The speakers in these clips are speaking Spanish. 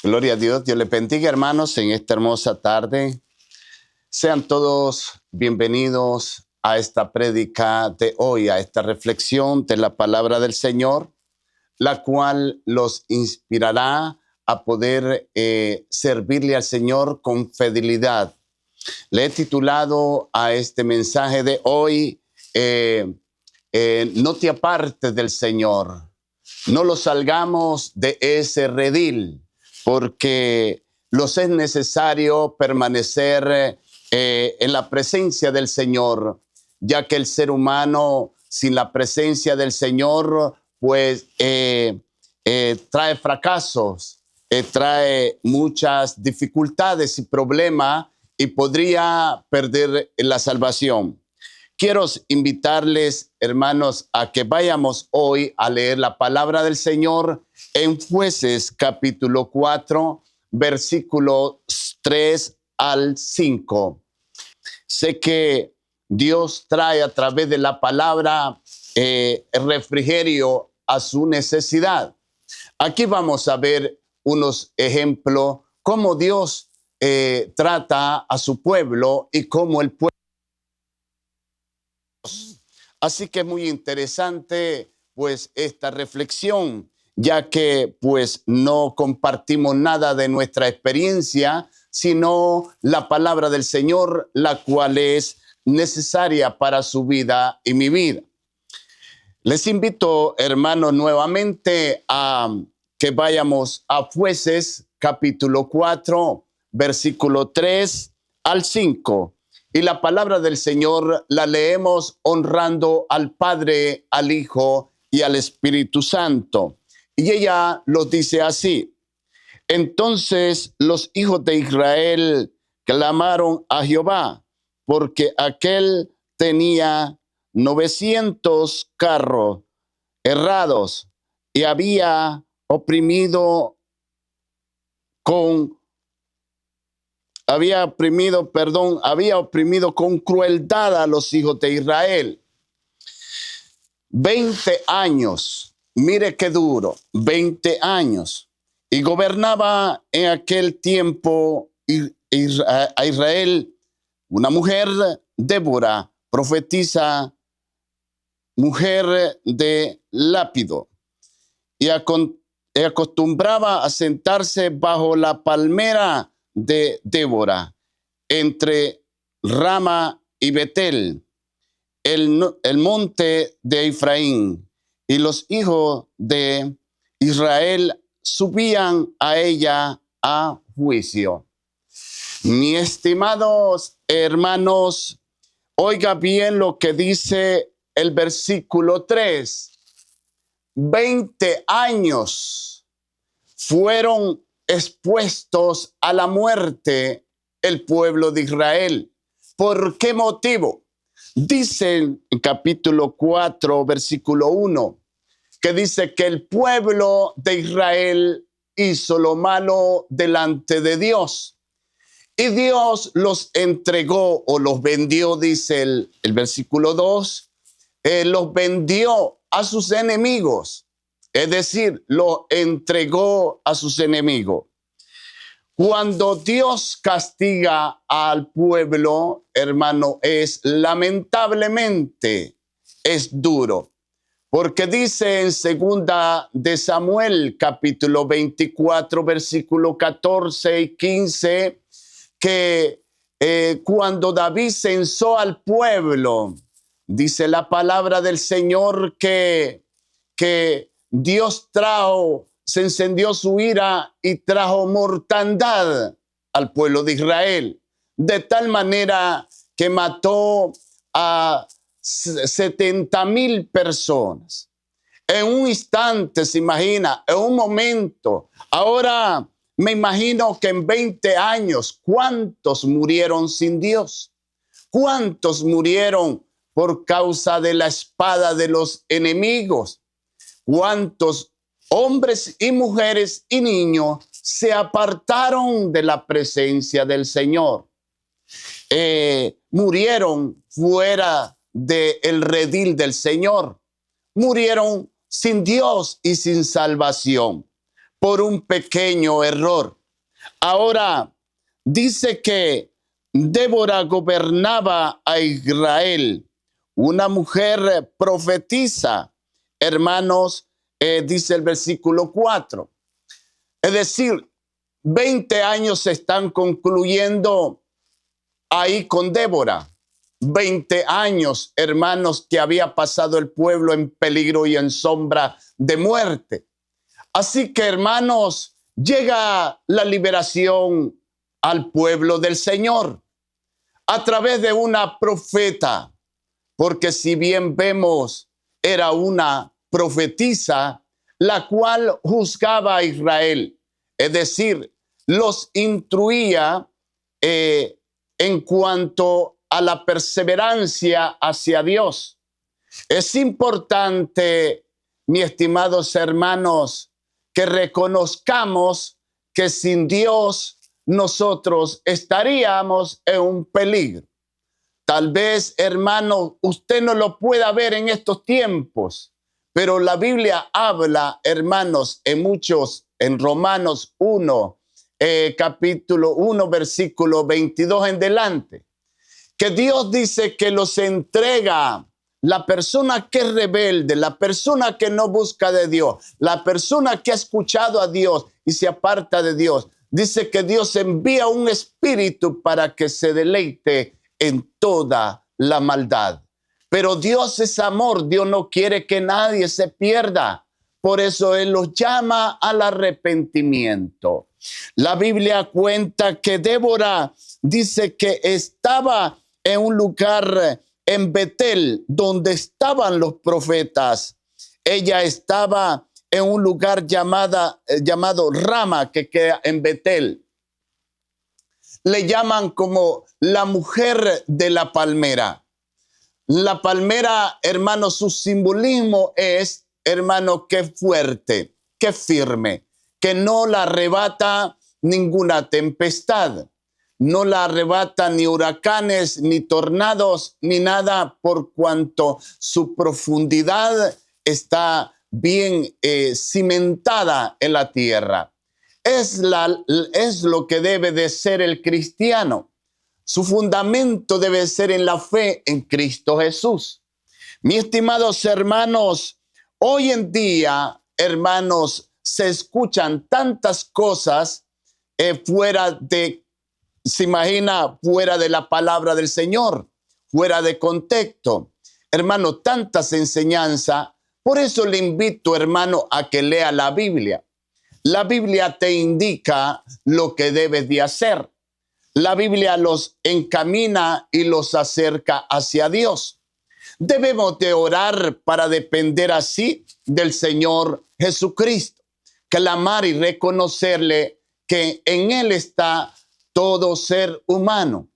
Gloria a Dios. Dios les bendiga, hermanos, en esta hermosa tarde. Sean todos bienvenidos a esta prédica de hoy, a esta reflexión de la palabra del Señor, la cual los inspirará a poder servirle al Señor con fidelidad. Le he titulado a este mensaje de hoy, no te apartes del Señor, no lo salgamos de ese redil, porque nos es necesario permanecer en la presencia del Señor, ya que el ser humano sin la presencia del Señor, pues trae fracasos, trae muchas dificultades y problemas y podría perder la salvación. Quiero invitarles, hermanos, a que vayamos hoy a leer la palabra del Señor en Jueces capítulo 4, versículos 3 al 5. Sé que Dios trae a través de la palabra refrigerio a su necesidad. Aquí vamos a ver unos ejemplos, cómo Dios trata a su pueblo y cómo el pueblo. Así que es muy interesante pues esta reflexión, ya que pues no compartimos nada de nuestra experiencia, sino la palabra del Señor, la cual es necesaria para su vida y mi vida. Les invito, hermanos, nuevamente a que vayamos a Jueces capítulo 4, versículo 3 al 5. Y la palabra del Señor la leemos honrando al Padre, al Hijo y al Espíritu Santo. Y ella los dice así: entonces los hijos de Israel clamaron a Jehová, porque aquel tenía 900 carros errados y había oprimido con crueldad a los hijos de Israel. 20 años, mire qué duro, 20 años. Y gobernaba en aquel tiempo a Israel una mujer, Débora, profetisa, mujer de Lápido, y acostumbraba a sentarse bajo la palmera de Débora, entre Rama y Betel, el monte de Efraín, y los hijos de Israel subían a ella a juicio. Mis estimados hermanos, oiga bien lo que dice el versículo 3. 20 años fueron expuestos a la muerte el pueblo de Israel. ¿Por qué motivo? Dice en capítulo 4, versículo 1, que dice que el pueblo de Israel hizo lo malo delante de Dios. Y Dios los entregó o los vendió, dice el versículo 2, los vendió a sus enemigos. Es decir, lo entregó a sus enemigos. Cuando Dios castiga al pueblo, hermano, lamentablemente es duro. Porque dice en segunda de Samuel, capítulo 24, versículo 14 y 15, que cuando David censó al pueblo, dice la palabra del Señor que Dios se encendió su ira y trajo mortandad al pueblo de Israel, de tal manera que mató a 70,000 personas. En un instante, se imagina, en un momento. Ahora me imagino que en 20 años, ¿cuántos murieron sin Dios? ¿Cuántos murieron por causa de la espada de los enemigos? ¿Cuántos hombres y mujeres y niños se apartaron de la presencia del Señor? Murieron fuera del redil del Señor. Murieron sin Dios y sin salvación. por un pequeño error. Ahora, dice que Débora gobernaba a Israel, una mujer profetiza, hermanos, dice el versículo 4. Es decir, 20 años se están concluyendo ahí con Débora. 20 años, hermanos, que había pasado el pueblo en peligro y en sombra de muerte. Así que, hermanos, llega la liberación al pueblo del Señor a través de una profeta, porque si bien vemos, era una profetisa, la cual juzgaba a Israel, es decir, los instruía en cuanto a la perseverancia hacia Dios. Es importante, mis estimados hermanos, que reconozcamos que sin Dios nosotros estaríamos en un peligro. Tal vez, hermano, usted no lo pueda ver en estos tiempos, pero la Biblia habla, hermanos, en Romanos 1, capítulo 1, versículo 22 en delante, que Dios dice que los entrega. La persona que es rebelde, la persona que no busca de Dios, la persona que ha escuchado a Dios y se aparta de Dios, dice que Dios envía un espíritu para que se deleite en toda la maldad. Pero Dios es amor, Dios no quiere que nadie se pierda. Por eso Él los llama al arrepentimiento. La Biblia cuenta que Débora dice que estaba en un lugar en Betel, donde estaban los profetas. Ella estaba en un lugar llamado Rama, que queda en Betel. Le llaman como la mujer de la palmera. La palmera, hermano, su simbolismo es, hermano, que fuerte, que firme, que no la arrebata ninguna tempestad. No la arrebata ni huracanes, ni tornados, ni nada, por cuanto su profundidad está bien cimentada en la tierra. Es lo que debe de ser el cristiano. Su fundamento debe ser en la fe en Cristo Jesús. Mis estimados hermanos, hoy en día, hermanos, se escuchan tantas cosas se imagina, fuera de la palabra del Señor, fuera de contexto. Hermano, tantas enseñanzas. Por eso le invito, hermano, a que lea la Biblia. La Biblia te indica lo que debes de hacer. La Biblia los encamina y los acerca hacia Dios. Debemos de orar para depender así del Señor Jesucristo. Clamar y reconocerle que en Él está todo ser humano.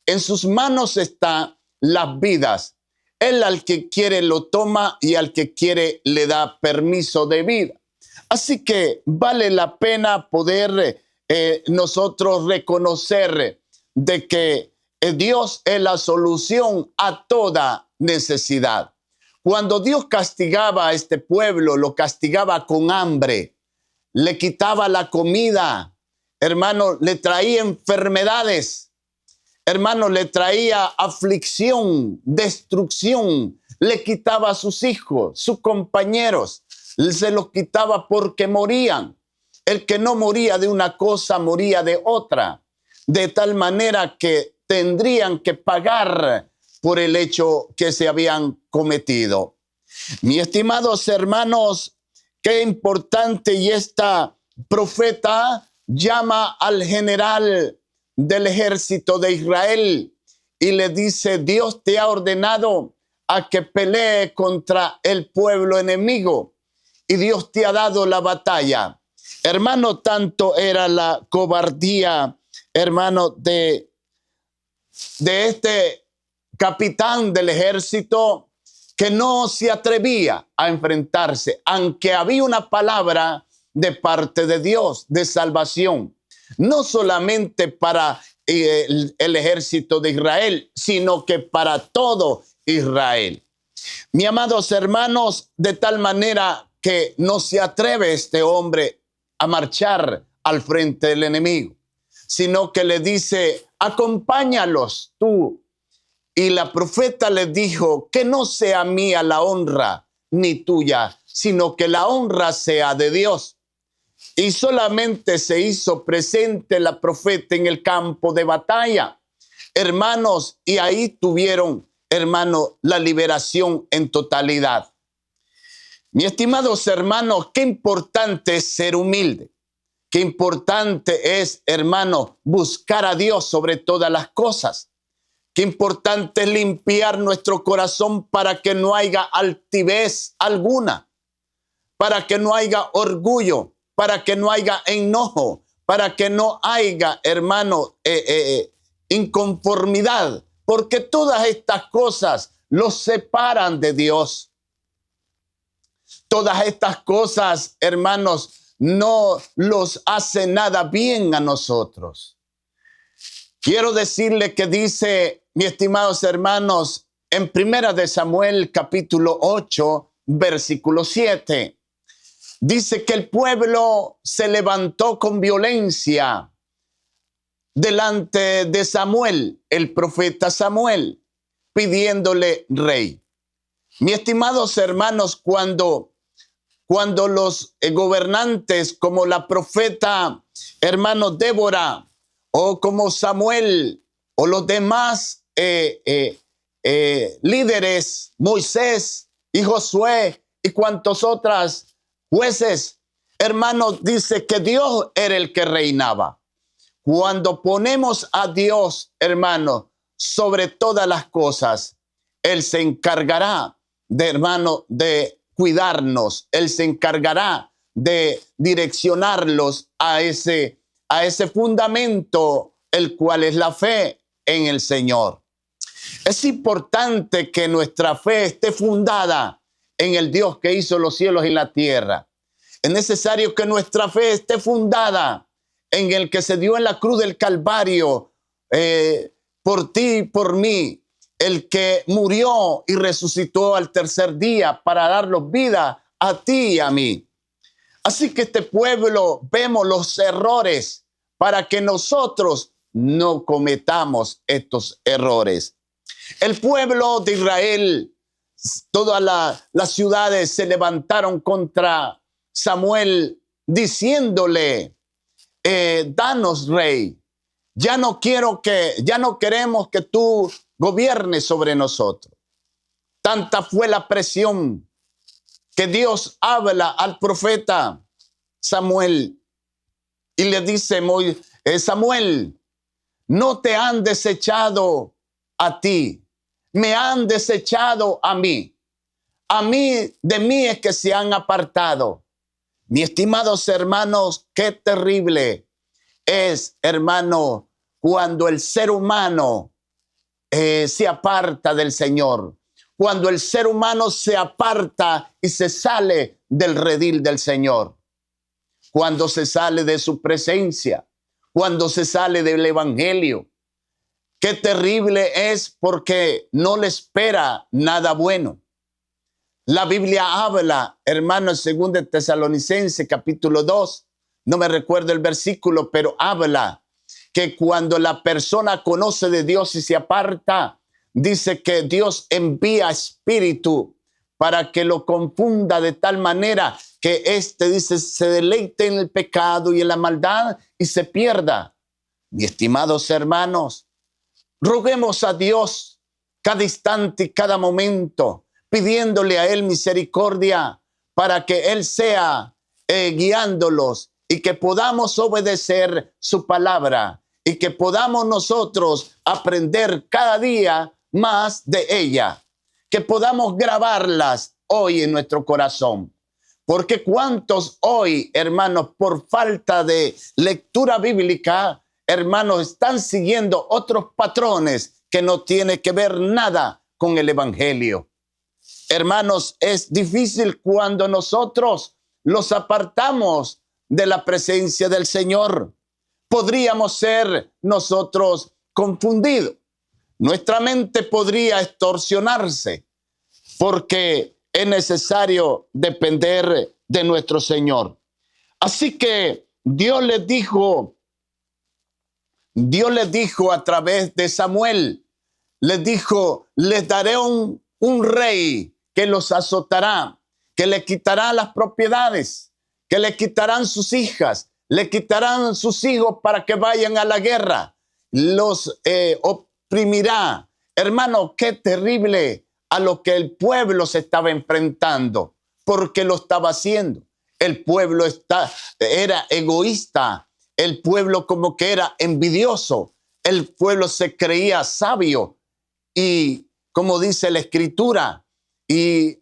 En sus manos están las vidas. Él al que quiere lo toma y al que quiere le da permiso de vida. Así que vale la pena poder nosotros reconocer de que Dios es la solución a toda necesidad. Cuando Dios castigaba a este pueblo, lo castigaba con hambre, le quitaba la comida, hermano, le traía enfermedades, hermano, le traía aflicción, destrucción, le quitaba a sus hijos, sus compañeros, se los quitaba porque morían. El que no moría de una cosa, moría de otra, de tal manera que tendrían que pagar por el hecho que se habían cometido. Mis estimados hermanos, qué importante, y esta profeta llama al general del ejército de Israel y le dice: Dios te ha ordenado a que pelee contra el pueblo enemigo y Dios te ha dado la batalla. Hermano, tanto era la cobardía, hermano, de este capitán del ejército, que no se atrevía a enfrentarse, aunque había una palabra de parte de Dios de salvación, no solamente para el ejército de Israel, sino que para todo Israel. Mis amados hermanos, de tal manera que no se atreve este hombre a marchar al frente del enemigo, sino que le dice, acompáñalos tú. Y la profeta le dijo, que no sea mía la honra ni tuya, sino que la honra sea de Dios. Y solamente se hizo presente la profeta en el campo de batalla, hermanos, y ahí tuvieron, hermanos, la liberación en totalidad. Mis estimados hermanos, qué importante es ser humilde. Qué importante es, hermano, buscar a Dios sobre todas las cosas. Qué importante es limpiar nuestro corazón para que no haya altivez alguna, para que no haya orgullo, para que no haya enojo, para que no haya, hermano, inconformidad, porque todas estas cosas los separan de Dios. Todas estas cosas, hermanos, no los hace nada bien a nosotros. Quiero decirle que dice, mis estimados hermanos, en 1 Samuel capítulo 8, versículo 7, dice que el pueblo se levantó con violencia delante de Samuel, el profeta Samuel, pidiéndole rey. Mis estimados hermanos, cuando los gobernantes como la profeta, hermano Débora, o como Samuel, o los demás líderes, Moisés y Josué y cuantos otras jueces, hermanos, dice que Dios era el que reinaba. Cuando ponemos a Dios, hermano, sobre todas las cosas, Él se encargará de, hermano, de cuidarnos. Él se encargará de direccionarlos a ese fundamento, el cual es la fe en el Señor. Es importante que nuestra fe esté fundada en el Dios que hizo los cielos y la tierra. Es necesario que nuestra fe esté fundada en el que se dio en la cruz del Calvario por ti y por mí, el que murió y resucitó al tercer día para darnos vida a ti y a mí. Así que este pueblo vemos los errores para que nosotros no cometamos estos errores. El pueblo de Israel, todas las ciudades se levantaron contra Samuel diciéndole, danos rey. Ya no queremos que tú gobiernes sobre nosotros. Tanta fue la presión que Dios habla al profeta Samuel y le dice, Samuel, no te han desechado a ti, me han desechado a mí. De mí es que se han apartado. Mis estimados hermanos, qué terrible es, hermano, cuando el ser humano se aparta del Señor. Cuando el ser humano se aparta y se sale del redil del Señor. Cuando se sale de su presencia. Cuando se sale del evangelio. Qué terrible es porque no le espera nada bueno. La Biblia habla, hermano, en 2 Tesalonicenses capítulo 2, no me recuerdo el versículo, pero habla que cuando la persona conoce de Dios y se aparta, dice que Dios envía espíritu para que lo confunda de tal manera que dice, se deleite en el pecado y en la maldad y se pierda. Mis estimados hermanos, roguemos a Dios cada instante y cada momento, pidiéndole a Él misericordia para que Él sea guiándolos y que podamos obedecer su palabra y que podamos nosotros aprender cada día más de ella, que podamos grabarlas hoy en nuestro corazón. Porque cuántos hoy, hermanos, por falta de lectura bíblica, hermanos, están siguiendo otros patrones que no tienen que ver nada con el evangelio. Hermanos, es difícil cuando nosotros los apartamos de la presencia del Señor. Podríamos ser nosotros confundidos. Nuestra mente podría extorsionarse porque es necesario depender de nuestro Señor. Así que Dios les dijo a través de Samuel, les dijo, les daré un rey que los azotará, que le quitará las propiedades, que le quitarán sus hijas, le quitarán sus hijos para que vayan a la guerra, los oprimirá. Hermano, qué terrible a lo que el pueblo se estaba enfrentando, porque lo estaba haciendo. El pueblo era egoísta, el pueblo como que era envidioso, el pueblo se creía sabio y, como dice la Escritura, y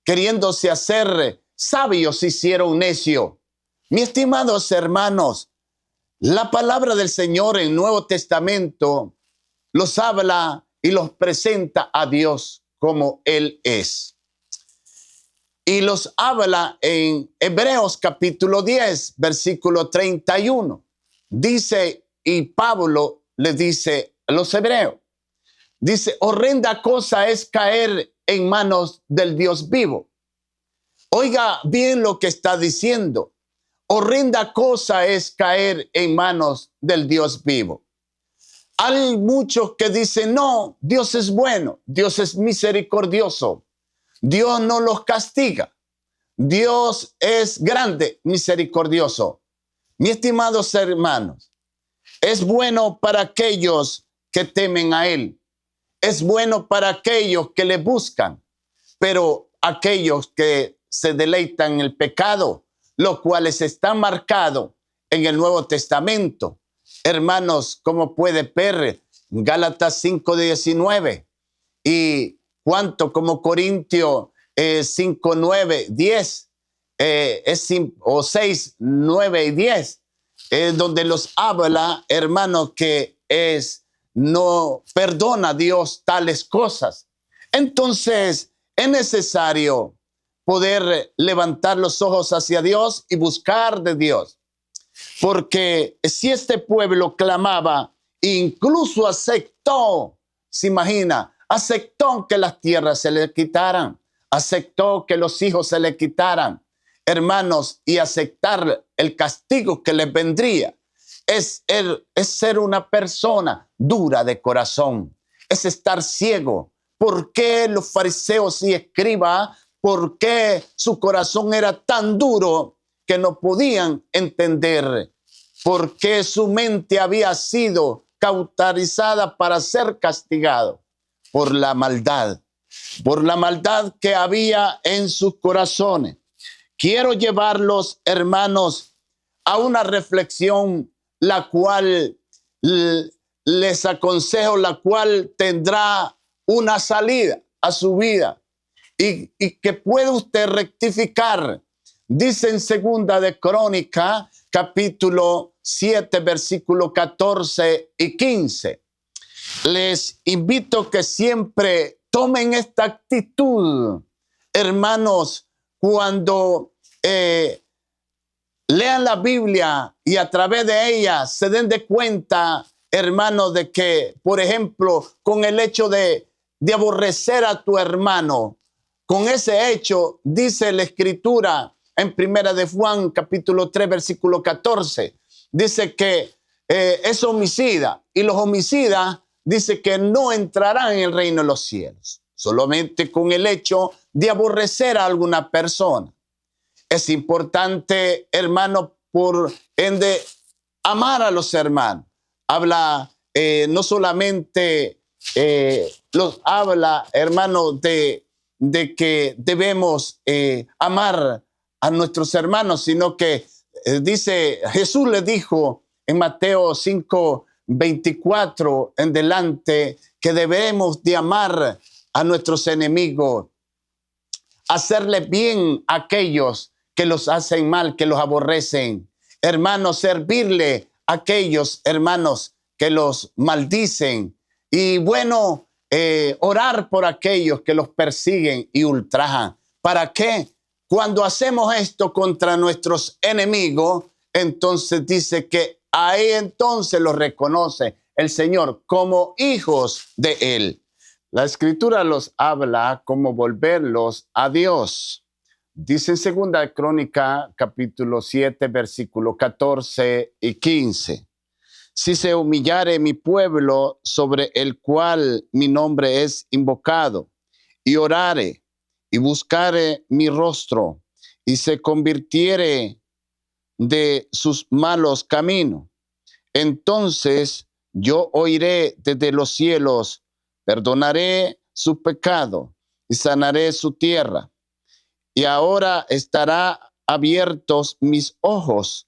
queriéndose hacer sabios se hicieron necio. Mis estimados hermanos, la palabra del Señor en el Nuevo Testamento los habla y los presenta a Dios como Él es. Y los habla en Hebreos capítulo 10, versículo 31. Dice, y Pablo le dice a los hebreos, dice, horrenda cosa es caer en manos del Dios vivo. Oiga bien lo que está diciendo. Horrenda cosa es caer en manos del Dios vivo. Hay muchos que dicen, no, Dios es bueno, Dios es misericordioso, Dios no los castiga, Dios es grande, misericordioso. Mis estimados hermanos, es bueno para aquellos que temen a Él, es bueno para aquellos que le buscan, pero aquellos que se deleitan en el pecado, los cuales están marcados en el Nuevo Testamento. Hermanos, como puede ver, Gálatas 5:19 y cuánto como Corintios 5:9, 10 o 6, 9 y 10, donde los habla, hermanos, que no perdona a Dios tales cosas. Entonces, es necesario poder levantar los ojos hacia Dios y buscar de Dios. Porque si este pueblo clamaba, incluso aceptó, se imagina, aceptó que las tierras se le quitaran, aceptó que los hijos se le quitaran, hermanos, y aceptar el castigo que les vendría. Es ser una persona dura de corazón, es estar ciego. ¿Por qué los fariseos y escribas, por qué su corazón era tan duro que no podían entender? ¿Por qué su mente había sido cauterizada para ser castigado? Por la maldad que había en sus corazones. Quiero llevarlos, hermanos, a una reflexión, la cual les aconsejo, la cual tendrá una salida a su vida y que puede usted rectificar. Dice en Segunda de Crónica, capítulo 7, versículo 14 y 15. Les invito que siempre tomen esta actitud, hermanos, cuando lean la Biblia y a través de ella se den de cuenta, hermanos, de que, por ejemplo, con el hecho de aborrecer a tu hermano, con ese hecho, dice la Escritura en Primera de Juan, capítulo 3, versículo 14, dice que es homicida, y los homicidas dice que no entrarán en el reino de los cielos, solamente con el hecho de aborrecer a alguna persona. Es importante, hermano, por ende, amar a los hermanos. Habla no solamente, habla, hermano, de que debemos amar a nuestros hermanos, sino que dice, Jesús le dijo en Mateo 5:24 en delante, que debemos de amar a nuestros enemigos, hacerle bien a aquellos que los hacen mal, que los aborrecen. Hermanos, servirle a aquellos hermanos que los maldicen. Y bueno, orar por aquellos que los persiguen y ultrajan. ¿Para qué? Cuando hacemos esto contra nuestros enemigos, entonces dice que ahí entonces los reconoce el Señor como hijos de Él. La Escritura los habla como volverlos a Dios. Dice en Segunda de Crónica, capítulo 7, versículo 14 y 15. Si se humillare mi pueblo sobre el cual mi nombre es invocado, y orare, y buscare mi rostro, y se convirtiere de sus malos caminos, entonces yo oiré desde los cielos, perdonaré su pecado y sanaré su tierra. Y ahora estará abiertos mis ojos,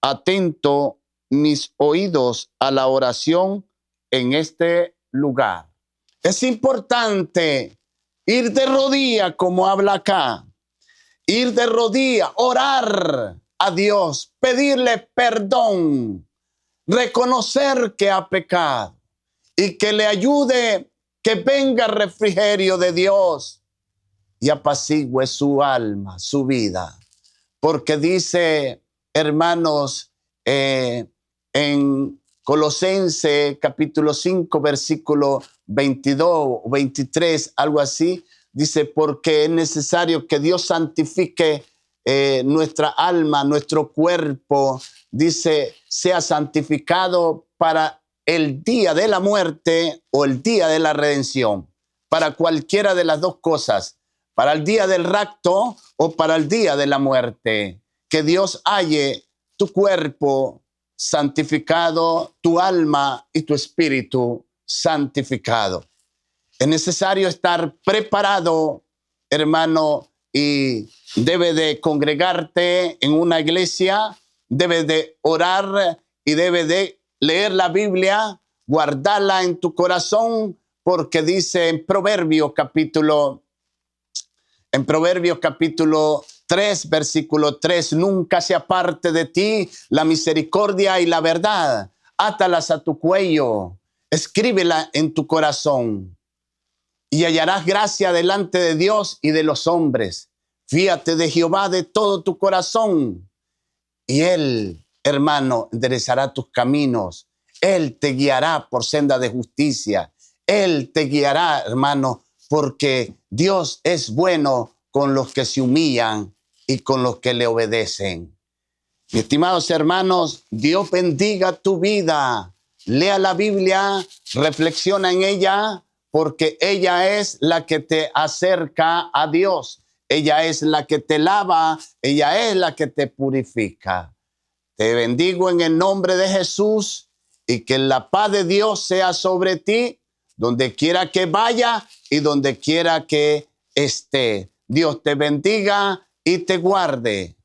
atento mis oídos a la oración en este lugar. Es importante ir de rodillas, como habla acá, ir de rodillas, orar a Dios, pedirle perdón, reconocer que ha pecado y que le ayude, que venga el refrigerio de Dios y apacigüe su alma, su vida. Porque dice, hermanos, en Colosenses capítulo 5, versículo 22 o 23, algo así, dice, porque es necesario que Dios santifique nuestra alma, nuestro cuerpo, dice, sea santificado para el día de la muerte o el día de la redención, para cualquiera de las dos cosas, para el día del rapto o para el día de la muerte. Que Dios halle tu cuerpo santificado, tu alma y tu espíritu santificado. Es necesario estar preparado, hermano, y debe de congregarte en una iglesia, debe de orar y debe de leer la Biblia, guardarla en tu corazón, porque dice en Proverbios capítulo 3, versículo 3, nunca se aparte de ti la misericordia y la verdad. Átalas a tu cuello, escríbela en tu corazón y hallarás gracia delante de Dios y de los hombres. Fíate de Jehová de todo tu corazón y Él, hermano, enderezará tus caminos. Él te guiará por senda de justicia. Él te guiará, hermano, porque Dios es bueno con los que se humillan y con los que le obedecen. Mis estimados hermanos, Dios bendiga tu vida. Lea la Biblia, reflexiona en ella, porque ella es la que te acerca a Dios. Ella es la que te lava, ella es la que te purifica. Te bendigo en el nombre de Jesús y que la paz de Dios sea sobre ti, donde quiera que vaya y donde quiera que esté. Dios te bendiga y te guarde.